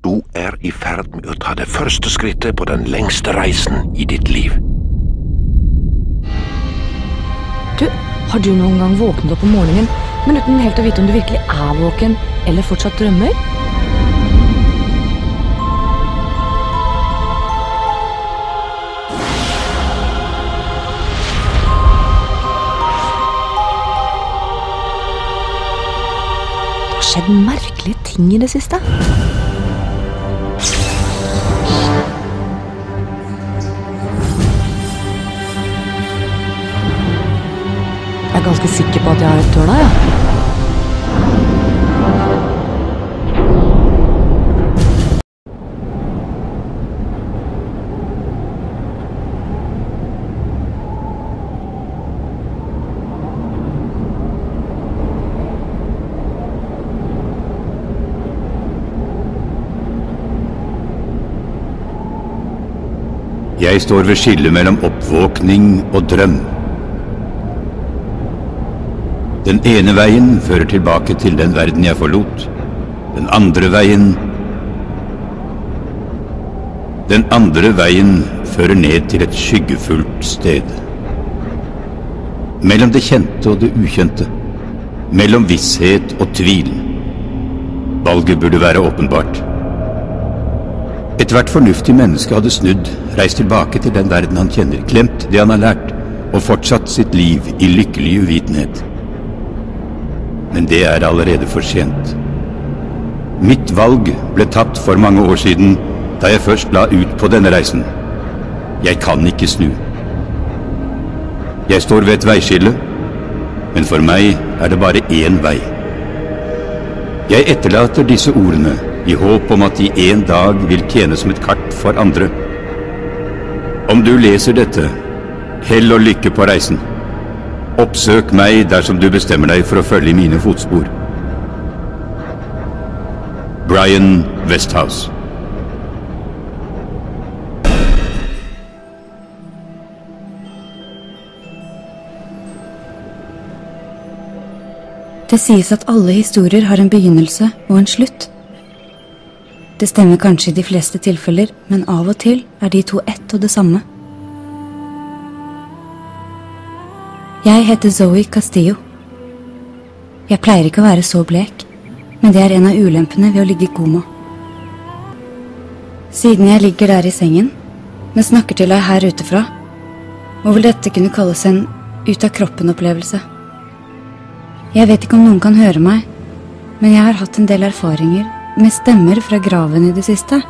Du I ferd med å ta det første skrittet på den lengste reisen I ditt liv. Du, har du noen gang våknet opp om morgenen, men uten helt å vite om du virkelig våken, eller fortsatt drømmer? Det har skjedd merkelige ting I det siste. Jeg ganske sikker på at jeg har et tårna, ja. Jeg står ved skillet mellom oppvåkning og drøm. Den ene veien fører tilbake til den verden jeg forlot. Den andre veien fører ned til et skyggefullt sted. Mellom det kjente og det ukjente. Mellom visshet og tvil. Valget burde være åpenbart. Et hvert fornuftig menneske hadde snudd, reist tilbake til den verden han kjenner, glemt det han har lært, og fortsatt sitt liv I lykkelig uvitenhet. Men det allerede for sent. Mitt valg ble tatt for mange år siden, da jeg først la ut på denne reisen. Jeg kan ikke snu. Jeg står ved et veiskille, men for meg det bare én vei. Jeg etterlater disse ordene I håp om at de en dag vil tjene som et kart for andre. Om du leser dette, hell og lykke på reisen. Oppsøk meg dersom du bestemmer deg for å følge I mine fotspor. Brian Westhouse. Det sies at alle historier har en begynnelse og en slutt. Det stemmer kanskje I de fleste tilfeller, men av og til de to ett og det samme. Jeg heter Zoe Castillo. Jeg pleier ikke å være så blek, men det en av ulempene ved å ligge I koma. Siden jeg ligger der I sengen, men snakker til deg her utefra, må vel dette kunne kalles en ut-av-kroppen-opplevelse. Jeg vet ikke om noen kan høre meg, men jeg har hatt en del erfaringer med stemmer fra graven I det siste,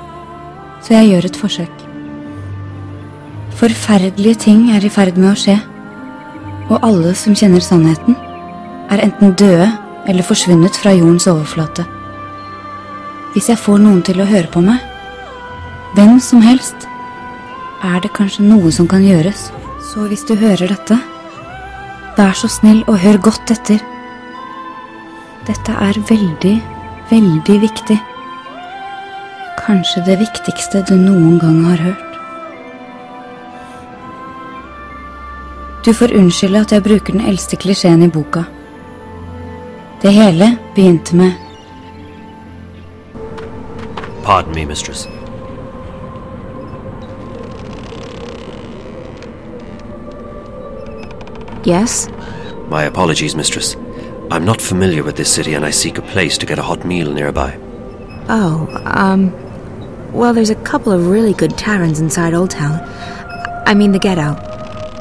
så jeg gjør et forsøk. Forferdelige ting I ferd med å skje, og alle som kjenner sannheten enten døde eller forsvunnet fra jordens overflate. Hvis jeg får noen til å høre på meg, hvem som helst, det kanskje noe som kan gjøres. Så hvis du hører dette, vær så snill og hør godt etter. Dette veldig, veldig viktig. Kanskje det viktigste du noen gang har hørt. Du får unnskylde at jeg bruker den eldste klisjeen I boka. Det hele begynte med... Pardon me, mistress. Yes? My apologies, mistress. I'm not familiar with this city and I seek a place to get a hot meal nearby. Oh, well, there's a couple of really good taverns inside Old Town. I mean the Ghetto.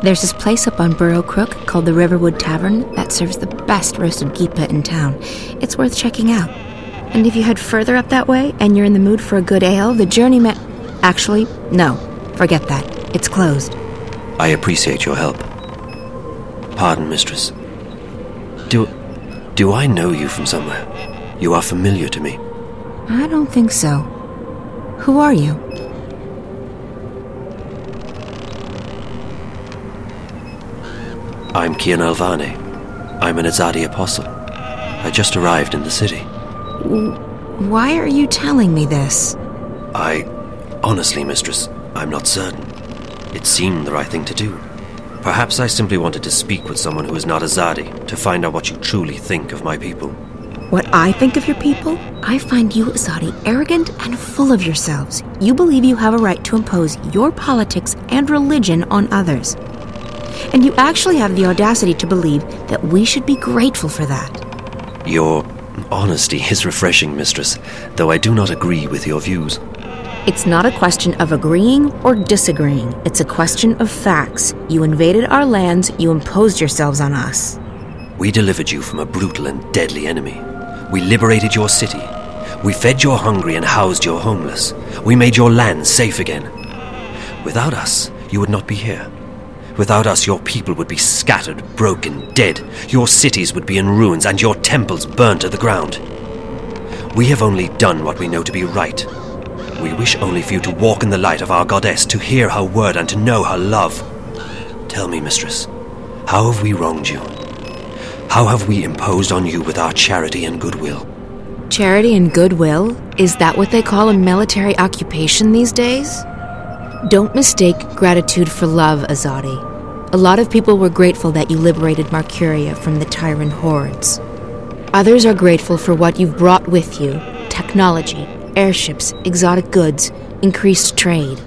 There's this place up on Burrow Crook called the Riverwood Tavern that serves the best roasted geepa in town. It's worth checking out. And if you head further up that way and you're in the mood for a good ale, the Journeyman... Actually, no, forget that. It's closed. I appreciate your help. Pardon, mistress. Do I know you from somewhere? You are familiar to me. I don't think so. Who are you? I'm Kian Alvane. I'm an Azadi apostle. I just arrived in the city. Why are you telling me this? Honestly, mistress, I'm not certain. It seemed the right thing to do. Perhaps I simply wanted to speak with someone who is not Azadi to find out what you truly think of my people. What I think of your people? I find you, Azadi, arrogant and full of yourselves. You believe you have a right to impose your politics and religion on others. And you actually have the audacity to believe that we should be grateful for that. Your honesty is refreshing, mistress, though I do not agree with your views. It's not a question of agreeing or disagreeing. It's a question of facts. You invaded our lands, you imposed yourselves on us. We delivered you from a brutal and deadly enemy. We liberated your city. We fed your hungry and housed your homeless. We made your land safe again. Without us, you would not be here. Without us, your people would be scattered, broken, dead. Your cities would be in ruins and your temples burned to the ground. We have only done what we know to be right. We wish only for you to walk in the light of our goddess, to hear her word and to know her love. Tell me, mistress, how have we wronged you? How have we imposed on you with our charity and goodwill? Charity and goodwill? Is that what they call a military occupation these days? Don't mistake gratitude for love, Azadi. A lot of people were grateful that you liberated Marcuria from the tyrant hordes. Others are grateful for what you've brought with you: technology, airships, exotic goods, increased trade.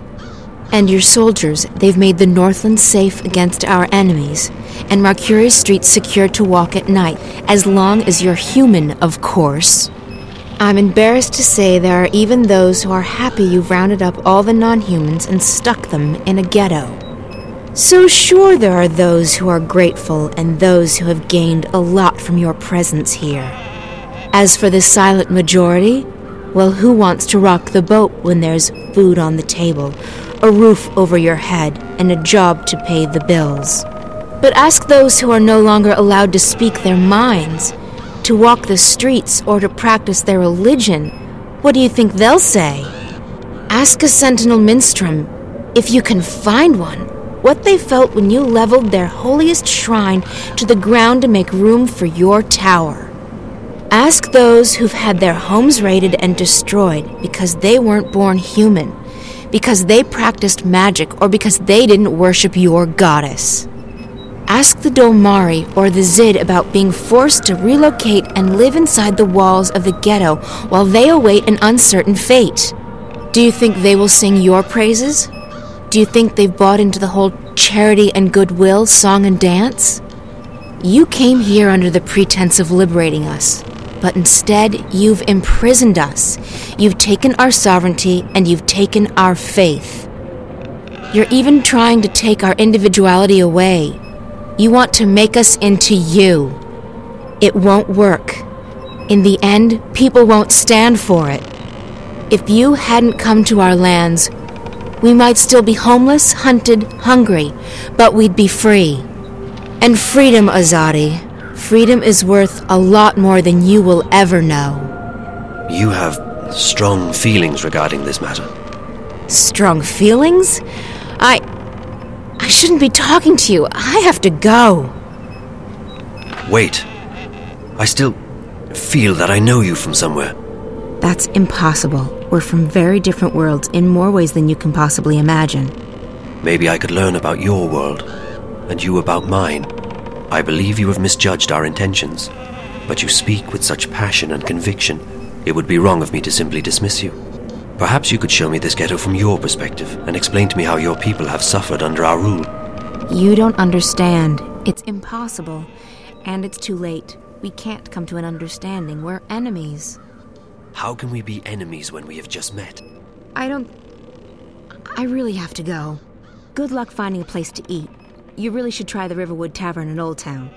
And your soldiers, they've made the Northland safe against our enemies, and Marcuria's streets secure to walk at night, as long as you're human, of course. I'm embarrassed to say there are even those who are happy you've rounded up all the non-humans and stuck them in a ghetto. So sure, there are those who are grateful and those who have gained a lot from your presence here. As for the silent majority, well, who wants to rock the boat when there's food on the table, a roof over your head, and a job to pay the bills? But ask those who are no longer allowed to speak their minds, to walk the streets, or to practice their religion. What do you think they'll say? Ask a sentinel minstrel, if you can find one, what they felt when you leveled their holiest shrine to the ground to make room for your tower. Ask those who've had their homes raided and destroyed because they weren't born human, because they practiced magic, or because they didn't worship your goddess. Ask the Dolmari or the Zid about being forced to relocate and live inside the walls of the ghetto while they await an uncertain fate. Do you think they will sing your praises? Do you think they've bought into the whole charity and goodwill song and dance? You came here under the pretense of liberating us, but instead you've imprisoned us. You've taken our sovereignty and you've taken our faith. You're even trying to take our individuality away. You want to make us into you. It won't work. In the end, people won't stand for it. If you hadn't come to our lands, we might still be homeless, hunted, hungry, but we'd be free. And freedom, Azadi, freedom is worth a lot more than you will ever know. You have strong feelings regarding this matter. Strong feelings? I shouldn't be talking to you. I have to go. Wait. I still feel that I know you from somewhere. That's impossible. We're from very different worlds in more ways than you can possibly imagine. Maybe I could learn about your world, and you about mine. I believe you have misjudged our intentions, but you speak with such passion and conviction, it would be wrong of me to simply dismiss you. Perhaps you could show me this ghetto from your perspective and explain to me how your people have suffered under our rule. You don't understand. It's impossible. And it's too late. We can't come to an understanding. We're enemies. How can we be enemies when we have just met? I really have to go. Good luck finding a place to eat. You really should try the Riverwood Tavern in Old Town.